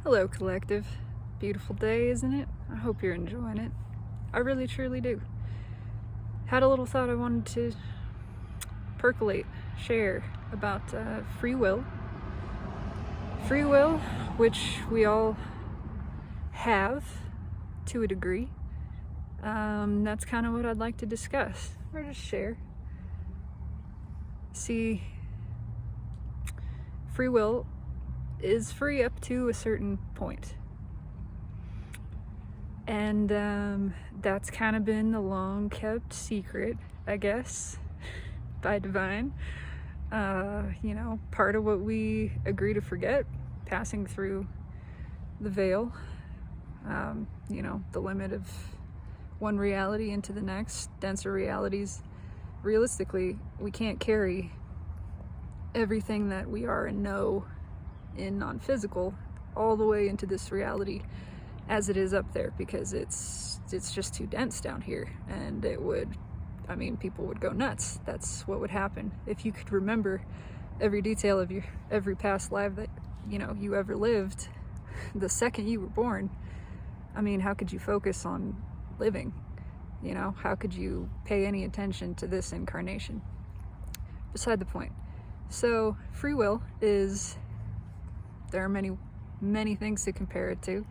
Hello, collective. Beautiful day, isn't it? I hope you're enjoying it. I really, truly do. Had a little thought I wanted to percolate, share about free will. Free will, which we all have to a degree. That's kind of what I'd like to discuss or just share. See, free will is free up to a certain point. And that's kind of been the long kept secret, I guess, by divine. Part of what we agree to forget, passing through the veil, the limit of one reality into the next, denser realities. Realistically, we can't carry everything that we are and know in non-physical all the way into this reality as it is up there, because it's just too dense down here, and people would go nuts. That's what would happen if you could remember every detail of your every past life that you ever lived the second you were born. How could you focus on living? How could you pay any attention to this incarnation? Beside the point. So free will is, there are many things to compare it to.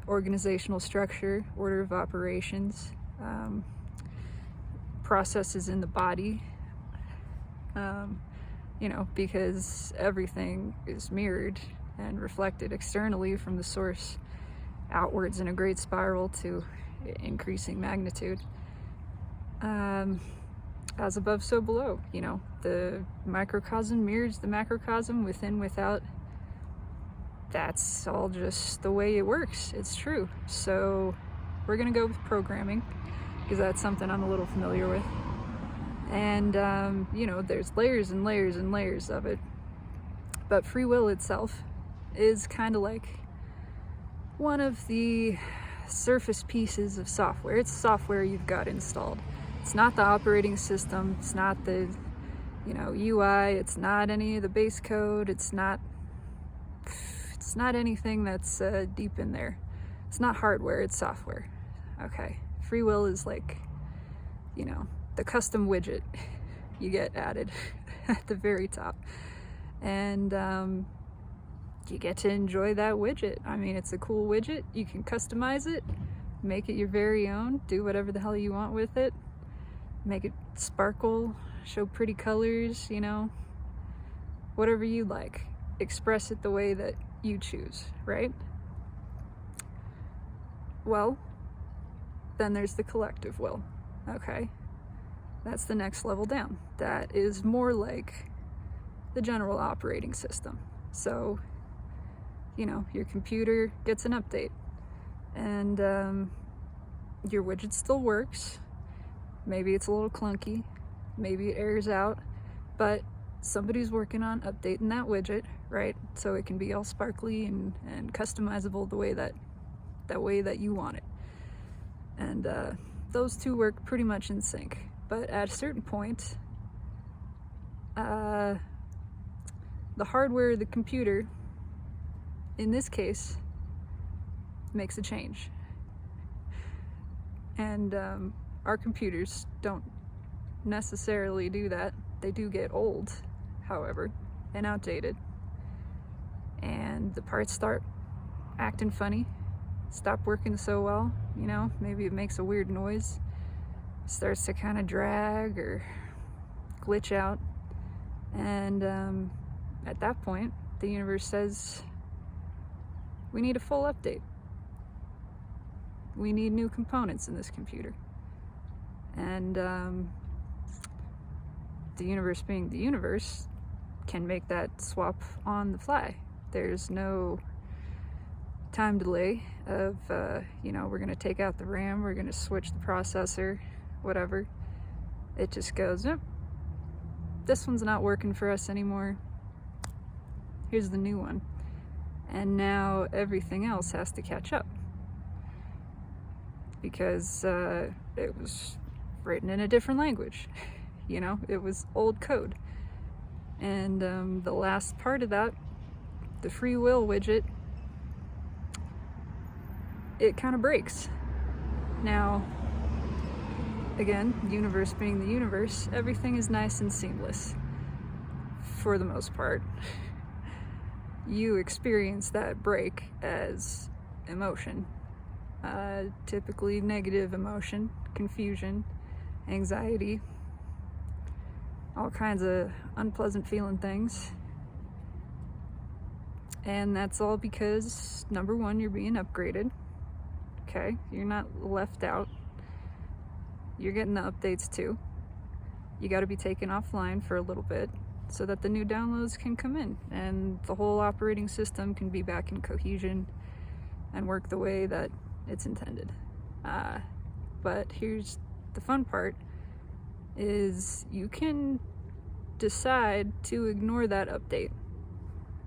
Organizational structure, order of operations, processes in the body, because everything is mirrored and reflected externally from the source outwards in a great spiral to increasing magnitude. As above, so below. The microcosm mirrors the macrocosm, within, without. That's all just the way it works. It's true. So we're gonna go with programming, because that's something I'm a little familiar with. And there's layers and layers and layers of it. But free will itself is kind of like one of the surface pieces of software. It's software you've got installed. It's not the operating system. It's not the UI. It's not any of the base code. It's not anything that's deep in there. It's not hardware, it's software. Okay, free will is like, the custom widget you get added at the very top. And you get to enjoy that widget. It's a cool widget. You can customize it, make it your very own, do whatever the hell you want with it, make it sparkle, show pretty colors, whatever you like. Express it the way that you choose, right? Well, then there's the collective will. Okay, that's the next level down. That is more like the general operating system. So your computer gets an update, and your widget still works. Maybe it's a little clunky, maybe it errors out, but somebody's working on updating that widget, right? So it can be all sparkly and customizable the way that you want it. And those two work pretty much in sync. But at a certain point, the hardware of the computer, in this case, makes a change. And our computers don't necessarily do that. They do get old, however, and outdated. And the parts start acting funny, stop working so well, maybe it makes a weird noise, starts to kind of drag or glitch out. And at that point, the universe says, we need a full update. We need new components in this computer. And the universe, being the universe, can make that swap on the fly. There's no time delay of, we're going to take out the RAM, we're going to switch the processor, whatever. It just goes, this one's not working for us anymore. Here's the new one. And now everything else has to catch up, because it was written in a different language. It was old code. And the last part of that, the free will widget, it kind of breaks. Now, again, universe being the universe, everything is nice and seamless for the most part. You experience that break as emotion, typically negative emotion, confusion, anxiety, all kinds of unpleasant feeling things. And that's all because, number one, you're being upgraded. Okay, you're not left out. You're getting the updates too. You got to be taken offline for a little bit so that the new downloads can come in and the whole operating system can be back in cohesion and work the way that it's intended. But here's the fun part, is you can decide to ignore that update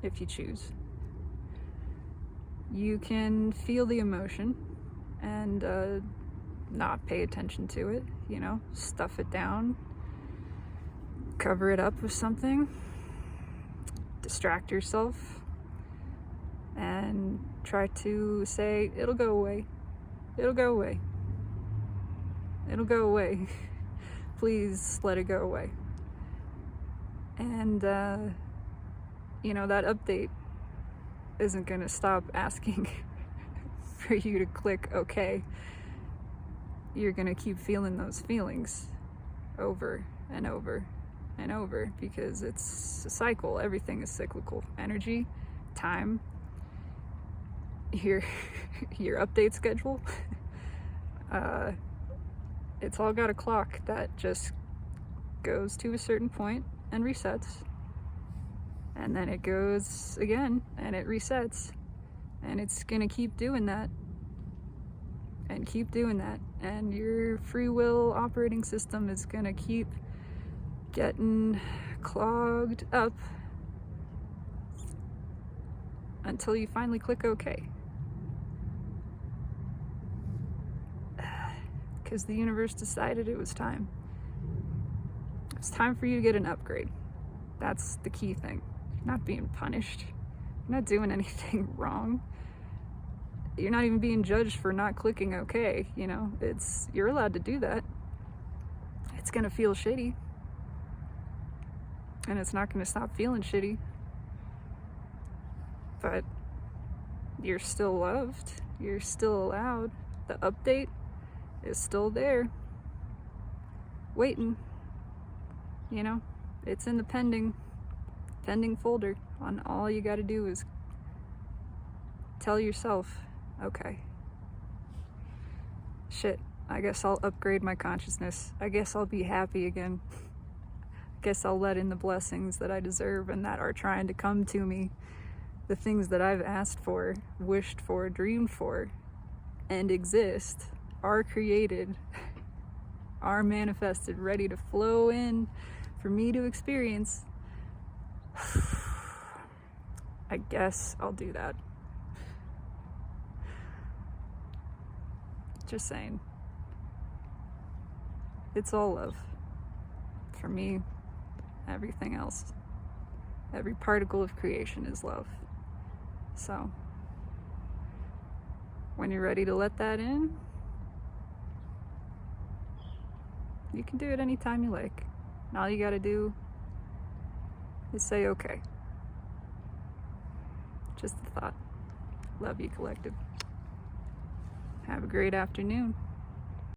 if you choose. You can feel the emotion and not pay attention to it, you know, stuff it down, cover it up with something, distract yourself, and try to say, it'll go away, it'll go away, it'll go away. Please let it go away. And, you know, that update isn't going to stop asking for you to click OK. You're going to keep feeling those feelings over and over and over because it's a cycle. Everything is cyclical. Energy, time, your update schedule. It's all got a clock that just goes to a certain point and resets, and then it goes again and it resets, and it's gonna keep doing that and keep doing that, and your free will operating system is gonna keep getting clogged up until you finally click OK. Because the universe decided it was time. It's time for you to get an upgrade. That's the key thing. You're not being punished. You're not doing anything wrong. You're not even being judged for not clicking OK, you know? You're allowed to do that. It's gonna feel shitty. And it's not gonna stop feeling shitty. But you're still loved. You're still allowed. The update is still there, waiting. You know, it's in the pending folder. And all you got to do is tell yourself, okay, shit, I guess I'll upgrade my consciousness. I guess I'll be happy again. I guess I'll let in the blessings that I deserve and that are trying to come to me. The things that I've asked for, wished for, dreamed for, and exist, are created, are manifested, ready to flow in for me to experience. I guess I'll do that. Just saying. It's all love. For me, everything else. Every particle of creation is love. So, when you're ready to let that in, you can do it anytime you like. And all you gotta do is say okay. Just a thought. Love you, collective. Have a great afternoon.